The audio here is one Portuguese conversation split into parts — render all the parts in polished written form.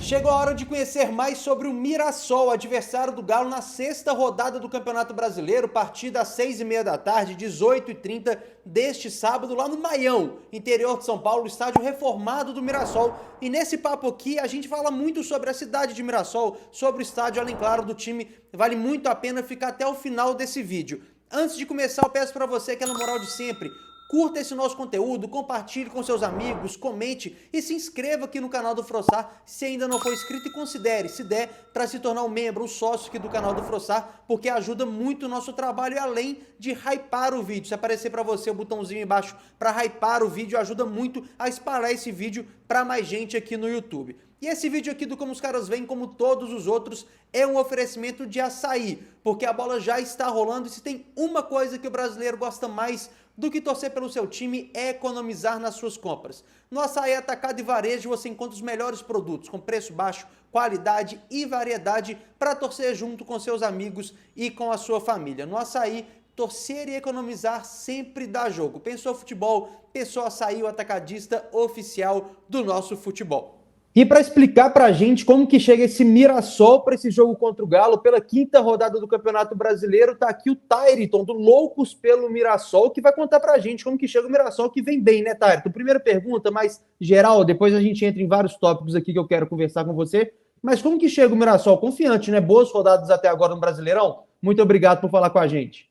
Chegou a hora de conhecer mais sobre o Mirassol, adversário do Galo na sexta rodada do Campeonato Brasileiro, partida às 6h30 da tarde, 18h30 deste sábado, lá no Maião, interior de São Paulo, estádio reformado do Mirassol. E nesse papo aqui a gente fala muito sobre a cidade de Mirassol, sobre o estádio, além claro do time. Vale muito a pena ficar até o final desse vídeo. Antes de começar, eu peço para você, aquela moral de sempre, curta esse nosso conteúdo, compartilhe com seus amigos, comente e se inscreva aqui no canal do Frossar se ainda não for inscrito e considere, se der, para se tornar um membro, um sócio aqui do canal do Frossar, porque ajuda muito o nosso trabalho e além de hypar o vídeo. Se aparecer para você o botãozinho embaixo para hypar o vídeo, ajuda muito a espalhar esse vídeo para mais gente aqui no YouTube. E esse vídeo aqui do Como os Caras Vêm, como todos os outros, é um oferecimento de açaí, porque a bola já está rolando e se tem uma coisa que o brasileiro gosta mais do que torcer pelo seu time é economizar nas suas compras. No Açaí Atacado e Varejo você encontra os melhores produtos com preço baixo, qualidade e variedade para torcer junto com seus amigos e com a sua família. No Açaí, torcer e economizar sempre dá jogo. Pensou futebol, pensou Açaí, o atacadista oficial do nosso futebol. E para explicar para a gente como que chega esse Mirassol para esse jogo contra o Galo, pela quinta rodada do Campeonato Brasileiro, está aqui o Tairiton, do Loucos pelo Mirassol, que vai contar para a gente como que chega o Mirassol, que vem bem, né, Tairiton? Primeira pergunta, mais geral, depois a gente entra em vários tópicos aqui que eu quero conversar com você, mas como que chega o Mirassol? Confiante, né? Boas rodadas até agora no Brasileirão. Muito obrigado por falar com a gente.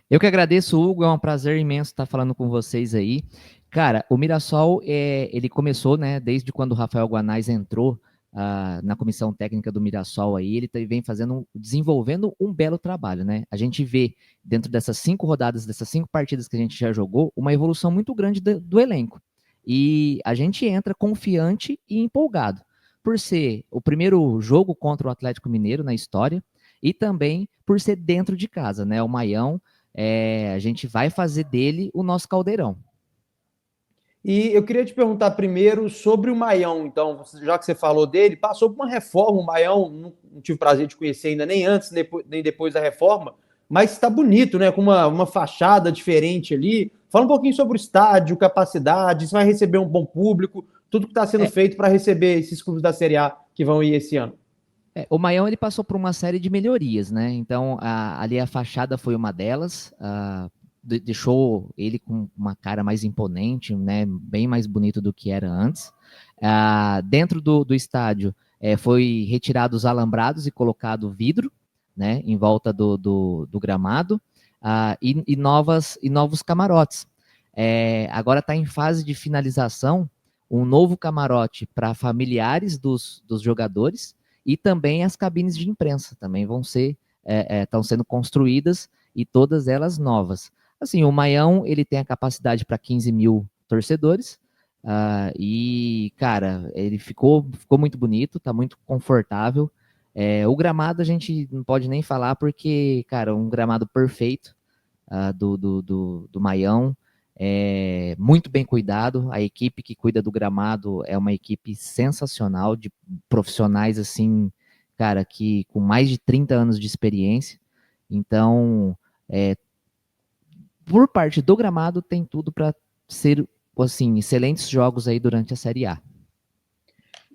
Eu que agradeço, Hugo, é um prazer imenso estar falando com vocês aí. Cara, o Mirassol, ele começou, né, desde quando o Rafael Guanais entrou na comissão técnica do Mirassol aí, ele vem desenvolvendo um belo trabalho, né? A gente vê, dentro dessas 5 rodadas, dessas 5 partidas que a gente já jogou, uma evolução muito grande do elenco. E a gente entra confiante e empolgado, por ser o primeiro jogo contra o Atlético Mineiro na história, e também por ser dentro de casa, né? O Maião, a gente vai fazer dele o nosso caldeirão. E eu queria te perguntar primeiro sobre o Maião, então, já que você falou dele, passou por uma reforma, o Maião, não tive o prazer de conhecer ainda, nem antes, nem depois da reforma, mas está bonito, né, com uma fachada diferente ali. Fala um pouquinho sobre o estádio, capacidade, se vai receber um bom público, tudo que está sendo feito para receber esses clubes da Série A que vão ir esse ano. O Maião, ele passou por uma série de melhorias, né, então ali a fachada foi uma delas, deixou ele com uma cara mais imponente, né, bem mais bonito do que era antes. Dentro do estádio foi retirado os alambrados e colocado vidro, né, em volta do gramado, e novos camarotes. Agora está em fase de finalização um novo camarote para familiares dos jogadores e também as cabines de imprensa também estão sendo construídas e todas elas novas. Assim, o Maião, ele tem a capacidade para 15 mil torcedores, e, cara, ele ficou muito bonito, tá muito confortável. O gramado a gente não pode nem falar, porque, cara, um gramado perfeito do Maião, muito bem cuidado. A equipe que cuida do gramado é uma equipe sensacional, de profissionais, assim, cara, que com mais de 30 anos de experiência. Então, por parte do gramado, tem tudo para ser, assim, excelentes jogos aí durante a Série A.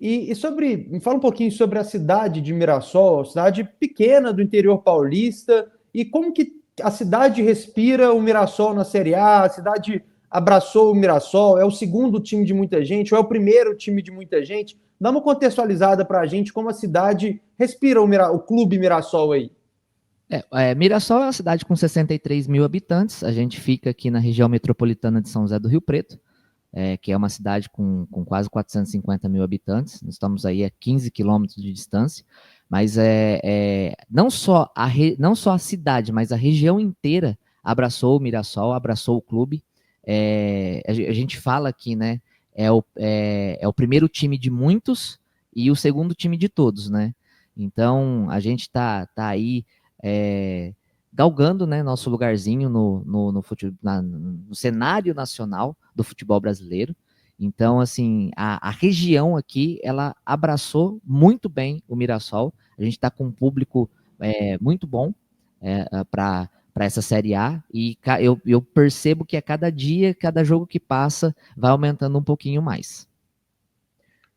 Me fala um pouquinho sobre a cidade de Mirassol, cidade pequena do interior paulista, e como que a cidade respira o Mirassol na Série A, a cidade abraçou o Mirassol, é o segundo time de muita gente, ou é o primeiro time de muita gente? Dá uma contextualizada para a gente como a cidade respira o clube Mirassol aí. Mirassol é uma cidade com 63 mil habitantes, a gente fica aqui na região metropolitana de São José do Rio Preto, que é uma cidade com quase 450 mil habitantes, nós estamos aí a 15 quilômetros de distância, mas não só a cidade, mas a região inteira abraçou o Mirassol, abraçou o clube. A gente fala aqui, né, é o primeiro time de muitos e o segundo time de todos, né? Então, a gente tá aí galgando, né, nosso lugarzinho no cenário nacional do futebol brasileiro. Então, assim, a região aqui, ela abraçou muito bem o Mirassol. A gente está com um público muito bom para essa Série A, e eu percebo que a cada dia, cada jogo que passa, vai aumentando um pouquinho mais.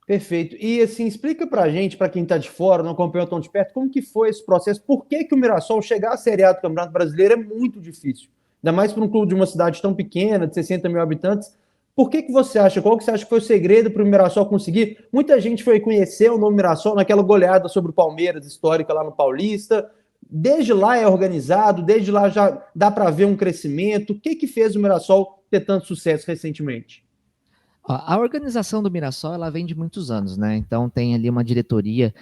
Perfeito. E assim, explica pra gente, para quem tá de fora, não acompanhou tão de perto, como que foi esse processo? Por que que o Mirassol chegar à Série A do Campeonato Brasileiro é muito difícil? Ainda mais para um clube de uma cidade tão pequena, de 60 mil habitantes. Por que que você acha? Qual que você acha que foi o segredo para o Mirassol conseguir? Muita gente foi conhecer o nome Mirassol naquela goleada sobre o Palmeiras, histórica lá no Paulista. Desde lá é organizado, desde lá já dá para ver um crescimento. O que que fez o Mirassol ter tanto sucesso recentemente? Ó, a organização do Mirassol ela vem de muitos anos, né? Então tem ali uma diretoria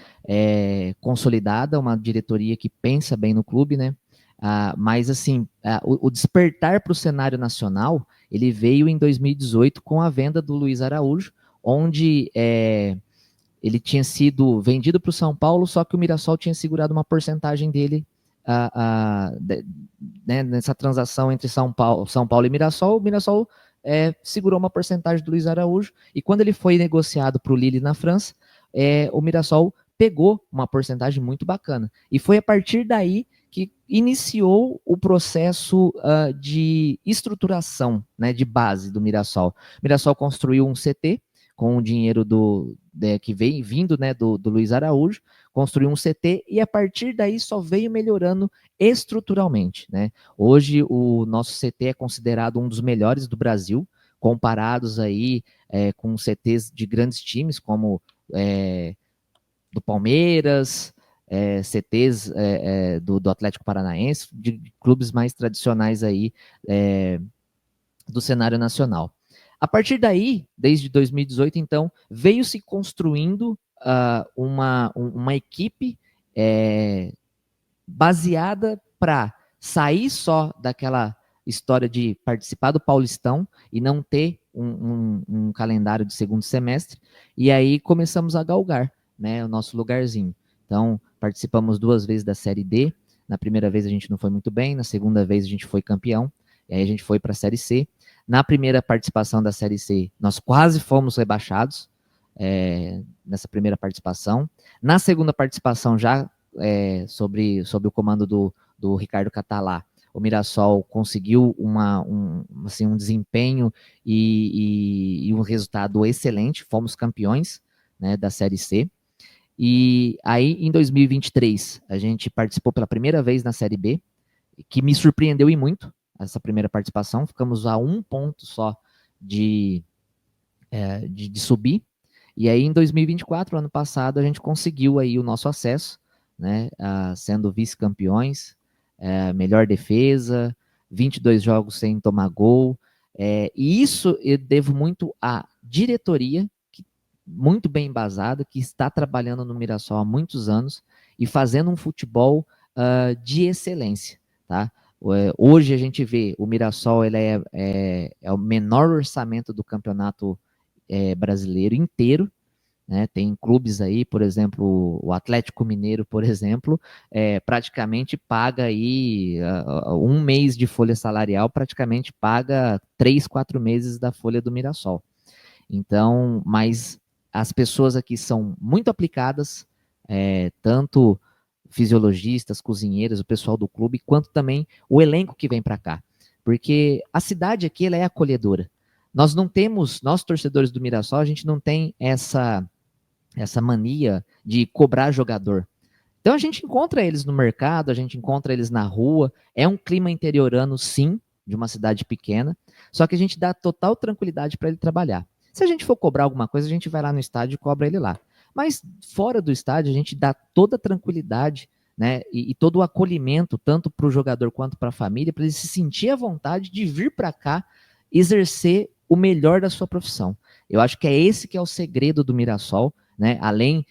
consolidada, uma diretoria que pensa bem no clube, né? Mas assim, o despertar para o cenário nacional ele veio em 2018 com a venda do Luiz Araújo, onde ele tinha sido vendido para o São Paulo, só que o Mirassol tinha segurado uma porcentagem dele né, nessa transação entre São Paulo e Mirassol. O Mirassol segurou uma porcentagem do Luiz Araújo, e quando ele foi negociado para o Lille na França, o Mirassol pegou uma porcentagem muito bacana. E foi a partir daí que iniciou o processo de estruturação, né, de base do Mirassol. O Mirassol construiu um CT com o dinheiro que veio vindo, né, do Luiz Araújo, construiu um CT e a partir daí só veio melhorando estruturalmente, né? Hoje o nosso CT é considerado um dos melhores do Brasil, comparados aí com CTs de grandes times como do Palmeiras, CTs do Atlético Paranaense, de clubes mais tradicionais aí do cenário nacional. A partir daí, desde 2018, então, veio se construindo uma equipe baseada para sair só daquela história de participar do Paulistão e não ter um calendário de segundo semestre, e aí começamos a galgar, né, o nosso lugarzinho. Então, participamos 2 vezes da Série D, na primeira vez a gente não foi muito bem, na segunda vez a gente foi campeão, e aí a gente foi para a Série C. Na primeira participação da Série C, nós quase fomos rebaixados nessa primeira participação. Na segunda participação, já sobre o comando do Ricardo Catalá, o Mirassol conseguiu assim, um desempenho e um resultado excelente, fomos campeões, né, da Série C. E aí, em 2023, a gente participou pela primeira vez na Série B, que me surpreendeu e muito, essa primeira participação. Ficamos a 1 ponto só de subir. E aí, em 2024, ano passado, a gente conseguiu aí o nosso acesso, né, sendo vice-campeões, melhor defesa, 22 jogos sem tomar gol. E isso eu devo muito à diretoria, muito bem embasada, que está trabalhando no Mirassol há muitos anos e fazendo um futebol de excelência, tá? Hoje a gente vê o Mirassol, ele é o menor orçamento do campeonato brasileiro inteiro, né? Tem clubes aí, por exemplo, o Atlético Mineiro, por exemplo, praticamente paga aí 1 mês de folha salarial, praticamente paga 3, 4 meses da folha do Mirassol. Então, mas as pessoas aqui são muito aplicadas, tanto fisiologistas, cozinheiros, o pessoal do clube, quanto também o elenco que vem para cá. Porque a cidade aqui ela é acolhedora. Nós não temos, nós torcedores do Mirassol, a gente não tem essa mania de cobrar jogador. Então a gente encontra eles no mercado, a gente encontra eles na rua, é um clima interiorano, sim, de uma cidade pequena, só que a gente dá total tranquilidade para ele trabalhar. Se a gente for cobrar alguma coisa, a gente vai lá no estádio e cobra ele lá. Mas fora do estádio, a gente dá toda a tranquilidade, né, e todo o acolhimento, tanto para o jogador quanto para a família, para ele se sentir à vontade de vir para cá exercer o melhor da sua profissão. Eu acho que é esse que é o segredo do Mirassol, né, além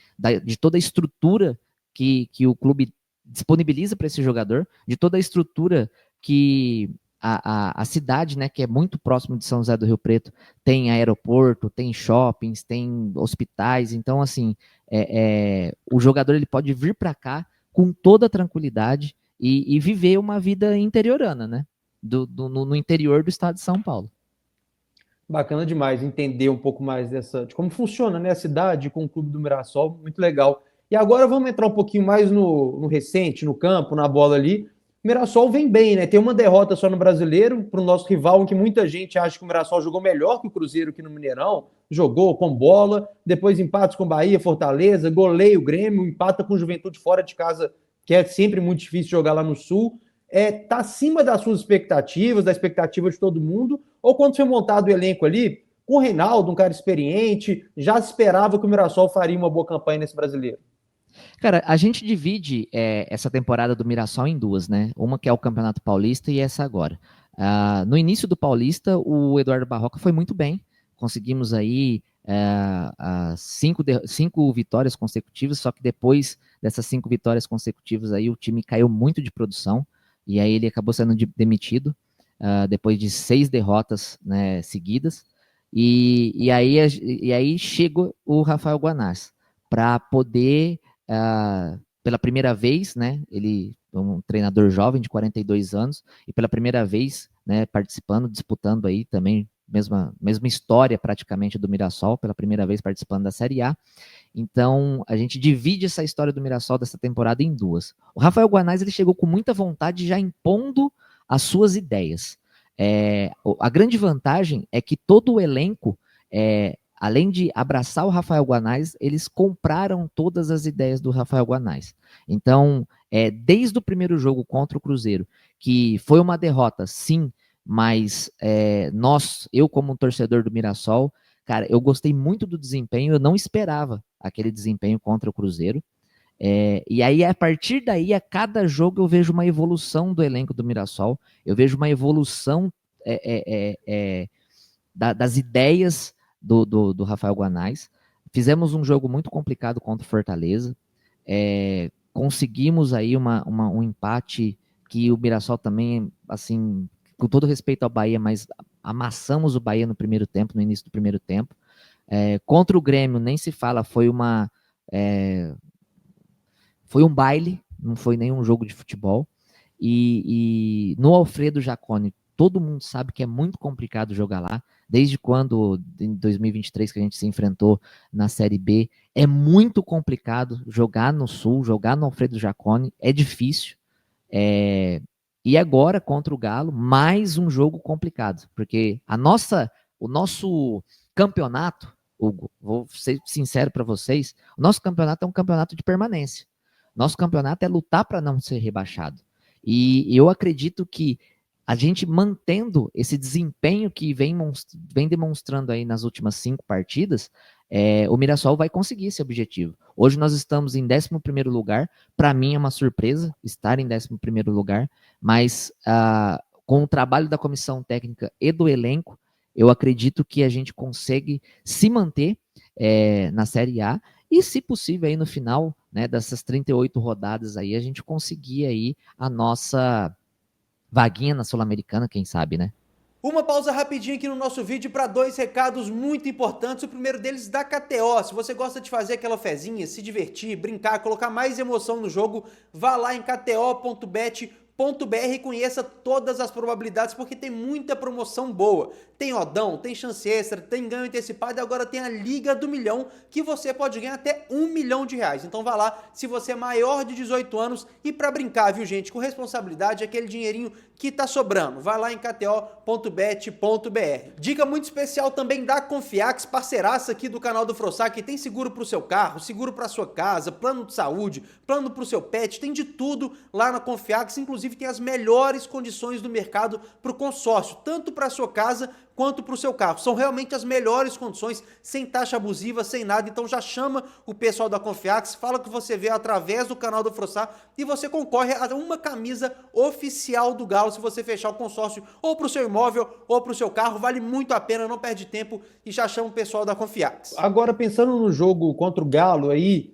de toda a estrutura que o clube disponibiliza para esse jogador, de toda a estrutura que a cidade, né, que é muito próximo de São José do Rio Preto, tem aeroporto, tem shoppings, tem hospitais. Então, assim, o jogador ele pode vir para cá com toda a tranquilidade e viver uma vida interiorana, né, no interior do estado de São Paulo. Bacana demais entender um pouco mais de como funciona, né, a cidade com o Clube do Mirassol, muito legal. E agora vamos entrar um pouquinho mais no recente, no campo, na bola ali. O Mirassol vem bem, né? Tem uma derrota só no Brasileiro para o nosso rival, em que muita gente acha que o Mirassol jogou melhor que o Cruzeiro aqui no Mineirão, jogou com bola, depois empates com Bahia, Fortaleza, goleia o Grêmio, empata com o Juventude fora de casa, que é sempre muito difícil jogar lá no Sul. Tá acima das suas expectativas, da expectativa de todo mundo, ou quando foi montado o elenco ali, com o Reinaldo, um cara experiente, já se esperava que o Mirassol faria uma boa campanha nesse Brasileiro? Cara, a gente divide essa temporada do Mirassol em duas, né? Uma que é o Campeonato Paulista e essa agora. No início do Paulista, o Eduardo Barroca foi muito bem. Conseguimos aí cinco vitórias consecutivas, só que depois dessas 5 vitórias consecutivas aí, o time caiu muito de produção e aí ele acabou sendo demitido depois de 6 derrotas, né, seguidas. E aí chega o Rafael Guanás para poder pela primeira vez, né, ele é um treinador jovem de 42 anos, e pela primeira vez, né, participando, disputando aí também, mesma história praticamente do Mirassol, pela primeira vez participando da Série A. Então, a gente divide essa história do Mirassol dessa temporada em duas. O Rafael Guanais, ele chegou com muita vontade, já impondo as suas ideias. A grande vantagem é que todo o elenco além de abraçar o Rafael Guanais, eles compraram todas as ideias do Rafael Guanais. Então, desde o primeiro jogo contra o Cruzeiro, que foi uma derrota, sim, mas eu como um torcedor do Mirassol, cara, eu gostei muito do desempenho, eu não esperava aquele desempenho contra o Cruzeiro. E aí, a partir daí, a cada jogo eu vejo uma evolução do elenco do Mirassol, eu vejo uma evolução das ideias do Rafael Guanais. Fizemos um jogo muito complicado contra o Fortaleza. Conseguimos aí um empate que o Mirassol também, assim, com todo respeito ao Bahia, mas amassamos o Bahia no primeiro tempo, no início do primeiro tempo. Contra o Grêmio, nem se fala, foi um baile, não foi nenhum jogo de futebol. E no Alfredo Jaconi, todo mundo sabe que é muito complicado jogar lá. Desde quando, em 2023, que a gente se enfrentou na Série B, é muito complicado jogar no Sul, jogar no Alfredo Jaconi, é difícil. E agora, contra o Galo, mais um jogo complicado, porque o nosso campeonato, Hugo, vou ser sincero para vocês, o nosso campeonato é um campeonato de permanência. Nosso campeonato é lutar para não ser rebaixado. E eu acredito que a gente mantendo esse desempenho que vem demonstrando aí nas últimas 5 partidas, o Mirassol vai conseguir esse objetivo. Hoje nós estamos em 11º lugar, para mim é uma surpresa estar em 11º lugar, mas com o trabalho da comissão técnica e do elenco, eu acredito que a gente consegue se manter na Série A e, se possível, aí no final, né, dessas 38 rodadas aí, a gente conseguir aí a nossa vaguinha na Sul-Americana, quem sabe, né? Uma pausa rapidinho aqui no nosso vídeo para 2 recados muito importantes. O primeiro deles da KTO. Se você gosta de fazer aquela fezinha, se divertir, brincar, colocar mais emoção no jogo, vá lá em kto.bet.br e conheça todas as probabilidades, porque tem muita promoção boa. Tem odão, tem chance extra, tem ganho antecipado e agora tem a Liga do Milhão, que você pode ganhar até R$ 1 milhão. Então vá lá, se você é maior de 18 anos, e para brincar, viu gente, com responsabilidade, aquele dinheirinho que tá sobrando. Vai lá em kto.bet.br. Dica muito especial também da Confiax, parceiraça aqui do canal do Frossá, que tem seguro pro seu carro, seguro pra sua casa, plano de saúde, plano pro seu pet, tem de tudo lá na Confiax, inclusive tem as melhores condições do mercado pro consórcio, tanto para sua casa quanto para o seu carro. São realmente as melhores condições, sem taxa abusiva, sem nada. Então já chama o pessoal da Confiax, fala que você vê através do canal do Frossá e você concorre a uma camisa oficial do Galo se você fechar o consórcio ou para o seu imóvel ou para o seu carro. Vale muito a pena, não perde tempo e já chama o pessoal da Confiax. Agora, pensando no jogo contra o Galo aí,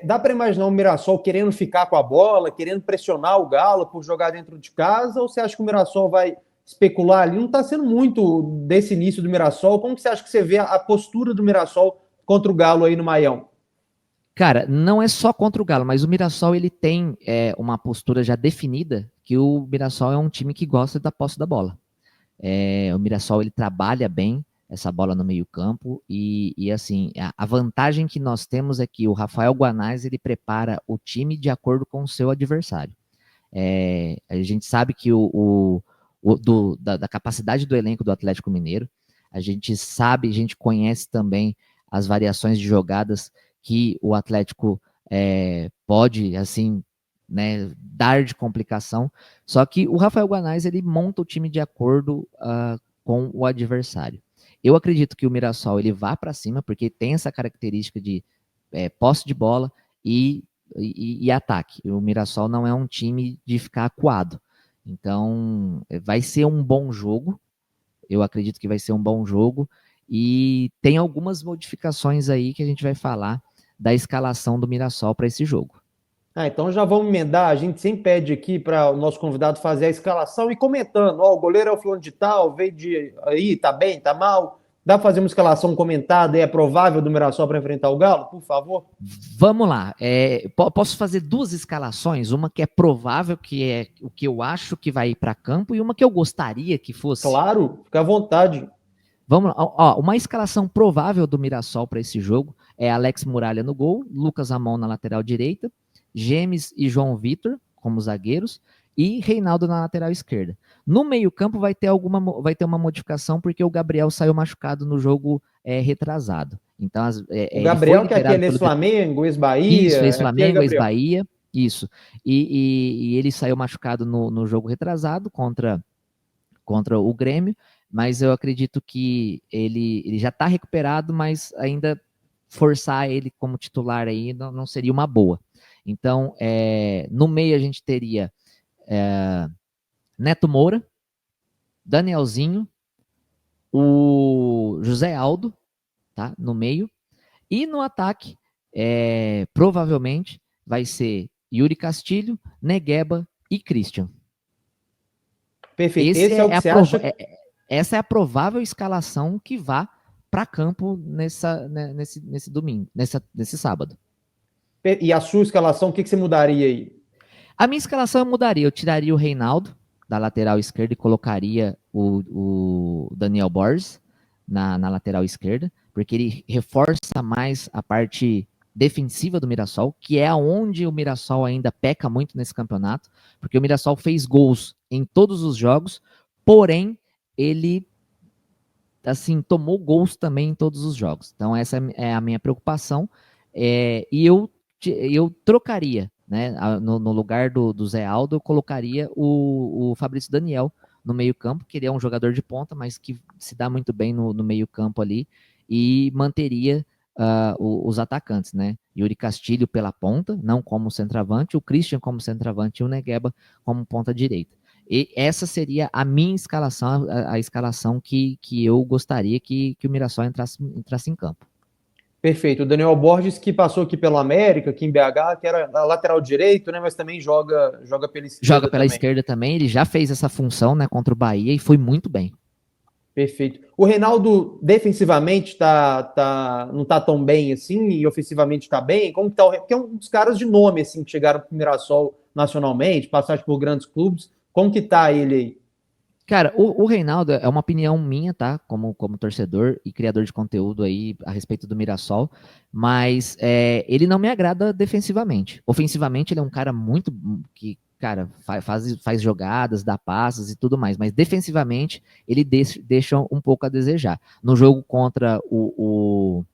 dá para imaginar o Mirassol querendo ficar com a bola, querendo pressionar o Galo por jogar dentro de casa, ou você acha que o Mirassol vai especular ali? Não está sendo muito desse início do Mirassol. Como que você acha que você vê a postura do Mirassol contra o Galo aí no Maião? Cara, não é só contra o Galo, mas o Mirassol ele tem uma postura já definida, que o Mirassol é um time que gosta da posse da bola. O Mirassol ele trabalha bem essa bola no meio campo e assim, a vantagem que nós temos é que o Rafael Guanais ele prepara o time de acordo com o seu adversário. A gente sabe que da capacidade do elenco do Atlético Mineiro, a gente sabe, a gente conhece também as variações de jogadas que o Atlético pode, assim, né, dar de complicação. Só que o Rafael Guanais, ele monta o time de acordo com o adversário. Eu acredito que o Mirassol ele vá para cima, porque tem essa característica de posse de bola e ataque. O Mirassol não é um time de ficar acuado. Então, vai ser um bom jogo. Eu acredito que vai ser um bom jogo. E tem algumas modificações aí que a gente vai falar da escalação do Mirassol para esse jogo. Então já vamos emendar. A gente sempre pede aqui para o nosso convidado fazer a escalação e comentando. Ó, o goleiro é o fulano de tal, veio de aí, tá bem, tá mal. Dá para fazer uma escalação comentada e é provável do Mirassol para enfrentar o Galo, por favor? Vamos lá. Posso fazer duas escalações, uma que é provável, que é o que eu acho que vai ir para campo, e uma que eu gostaria que fosse. Claro, fica à vontade. Vamos lá. Ó, uma escalação provável do Mirassol para esse jogo é Alex Muralha no gol, Lucas Ramon na lateral direita, Gemes e João Vitor como zagueiros e Reinaldo na lateral esquerda. No meio-campo vai ter uma modificação porque o Gabriel saiu machucado no jogo retrasado. Então, O ele foi Gabriel, que é liberado aquele pelo. ex-Flamengo, Isso, ex-Bahia, aquele ex-Flamengo, Gabriel. ex-Bahia, isso. E ele saiu machucado no jogo retrasado contra o Grêmio, mas eu acredito que ele já está recuperado, mas ainda forçar ele como titular aí não seria uma boa. Então, no meio a gente teria Neto Moura, Danielzinho, o José Aldo, tá? No meio. E no ataque, provavelmente vai ser Yuri Castilho, Negueba e Christian. Perfeito. Esse é o que você acha? Essa é a provável escalação que vá para campo nesse domingo, nesse sábado. E a sua escalação, o que você mudaria aí? A minha escalação eu mudaria. Eu tiraria o Reinaldo da lateral esquerda e colocaria o Daniel Borges na lateral esquerda, porque ele reforça mais a parte defensiva do Mirassol, que é onde o Mirassol ainda peca muito nesse campeonato, porque o Mirassol fez gols em todos os jogos, porém ele assim tomou gols também em todos os jogos. Então essa é a minha preocupação. E eu trocaria, né? No lugar do Zé Aldo, eu colocaria o Fabrício Daniel no meio-campo, que ele é um jogador de ponta, mas que se dá muito bem no meio-campo ali, e manteria os atacantes, né? Yuri Castilho pela ponta, não como centroavante, o Christian como centroavante e o Negueba como ponta direita. E essa seria a minha escalação, a escalação que eu gostaria que o Mirassol entrasse em campo. Perfeito. O Daniel Borges, que passou aqui pelo América, aqui em BH, que era lateral direito, né? Mas também joga pela Joga esquerda pela também. esquerda também, ele já fez essa função, né, contra o Bahia e foi muito bem. Perfeito. O Reinaldo defensivamente não tá tão bem assim, e ofensivamente tá bem. Como que tá porque é um dos caras de nome assim que chegaram pro Mirassol nacionalmente, passagem por grandes clubes. Como que tá ele aí? Cara, o Reinaldo é uma opinião minha, tá? Como torcedor e criador de conteúdo aí a respeito do Mirassol, mas ele não me agrada defensivamente. Ofensivamente, ele é um cara muito que, cara, faz jogadas, dá passes e tudo mais, mas defensivamente ele deixa um pouco a desejar. No jogo contra o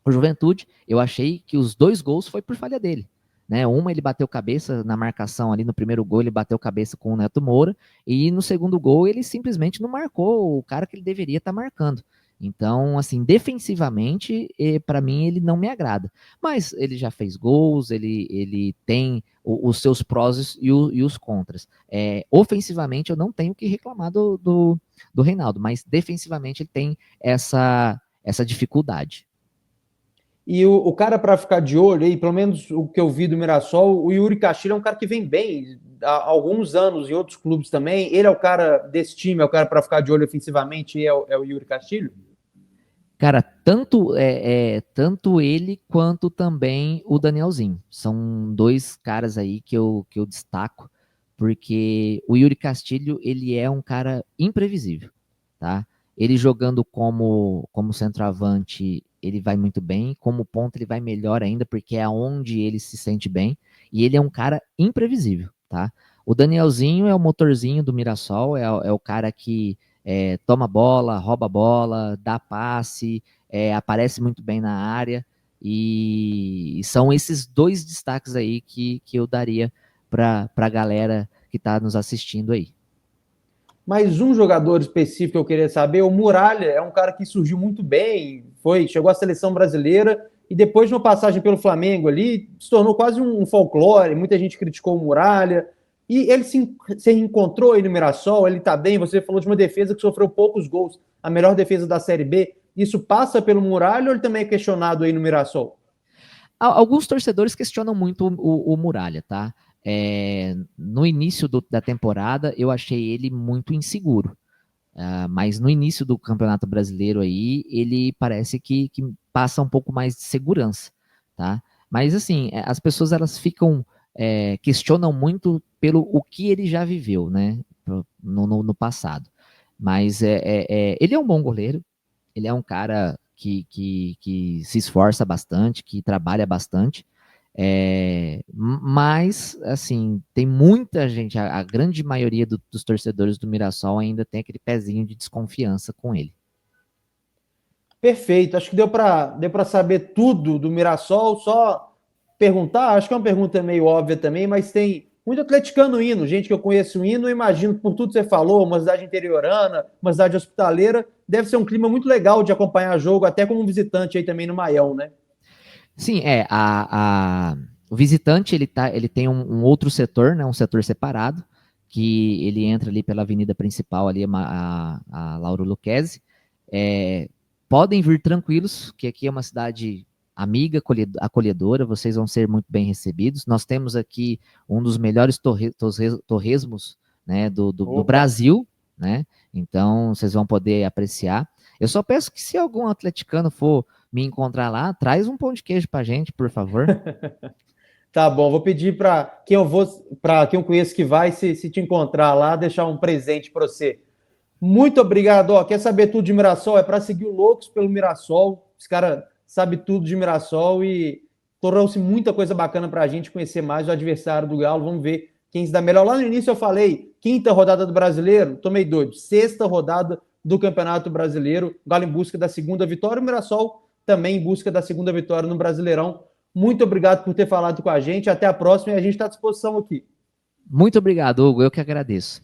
Juventude, eu achei que os 2 gols foi por falha dele. Né? Uma ele bateu cabeça na marcação ali no primeiro gol, ele bateu cabeça com o Neto Moura, e no segundo gol ele simplesmente não marcou o cara que ele deveria estar marcando. Então, assim, defensivamente, para mim ele não me agrada. Mas ele já fez gols, ele tem os seus prós e os contras. Ofensivamente eu não tenho que reclamar do Reinaldo, mas defensivamente ele tem essa dificuldade. E o cara para ficar de olho aí, pelo menos o que eu vi do Mirassol, o Yuri Castilho é um cara que vem bem há alguns anos em outros clubes também. Ele é o cara desse time, é o cara para ficar de olho ofensivamente, é o Yuri Castilho? Cara, tanto ele quanto também o Danielzinho. São 2 caras aí que eu destaco, porque o Yuri Castilho, ele é um cara imprevisível, tá? Ele jogando como centroavante, ele vai muito bem, como ponta ele vai melhor ainda, porque é onde ele se sente bem, e ele é um cara imprevisível, tá? O Danielzinho é o motorzinho do Mirassol, é o cara que toma bola, rouba bola, dá passe, aparece muito bem na área, e são esses dois destaques aí que eu daria para a galera que está nos assistindo aí. Mais um jogador específico que eu queria saber, o Muralha, é um cara que surgiu muito bem, chegou à seleção brasileira e depois de uma passagem pelo Flamengo ali, se tornou quase um folclore, muita gente criticou o Muralha, e ele se reencontrou aí no Mirassol, ele tá bem, você falou de uma defesa que sofreu poucos gols, a melhor defesa da Série B, isso passa pelo Muralha ou ele também é questionado aí no Mirassol? Alguns torcedores questionam muito o Muralha, tá? No início da temporada, eu achei ele muito inseguro. Mas no início do Campeonato Brasileiro aí, ele parece que passa um pouco mais de segurança, tá? Mas assim, as pessoas elas ficam questionam muito pelo o que ele já viveu, né? No passado. Mas ele é um bom goleiro, ele é um cara que se esforça bastante, que trabalha bastante. Mas, assim, tem muita gente, a grande maioria dos torcedores do Mirassol ainda tem aquele pezinho de desconfiança com ele. Perfeito, acho que deu para saber tudo do Mirassol, só perguntar, acho que é uma pergunta meio óbvia também, mas tem muito atleticano indo, gente que eu conheço indo, eu imagino por tudo que você falou, uma cidade interiorana, uma cidade hospitaleira, deve ser um clima muito legal de acompanhar jogo, até como visitante aí também no Maião, né? Sim, o visitante ele tem um outro setor, né, um setor separado, que ele entra ali pela avenida principal, ali a Lauro Lucchesi. Podem vir tranquilos, que aqui é uma cidade amiga, acolhedora, vocês vão ser muito bem recebidos. Nós temos aqui um dos melhores torresmos, né, do Brasil, né? Então vocês vão poder apreciar. Eu só peço que se algum atleticano for me encontrar lá, traz um pão de queijo pra gente, por favor. Tá bom, vou pedir para quem eu conheço que vai, se te encontrar lá, deixar um presente para você. Muito obrigado. Ó, quer saber tudo de Mirassol? É para seguir o Loucos pelo Mirassol. Esse cara sabe tudo de Mirassol e trouxe muita coisa bacana para a gente conhecer mais o adversário do Galo. Vamos ver quem se dá melhor. Lá no início eu falei, quinta rodada do Brasileiro, tomei doido. Sexta rodada do Campeonato Brasileiro. O Galo em busca da segunda vitória. O Mirassol também em busca da segunda vitória no Brasileirão. Muito obrigado por ter falado com a gente. Até a próxima e a gente está à disposição aqui. Muito obrigado, Hugo. Eu que agradeço.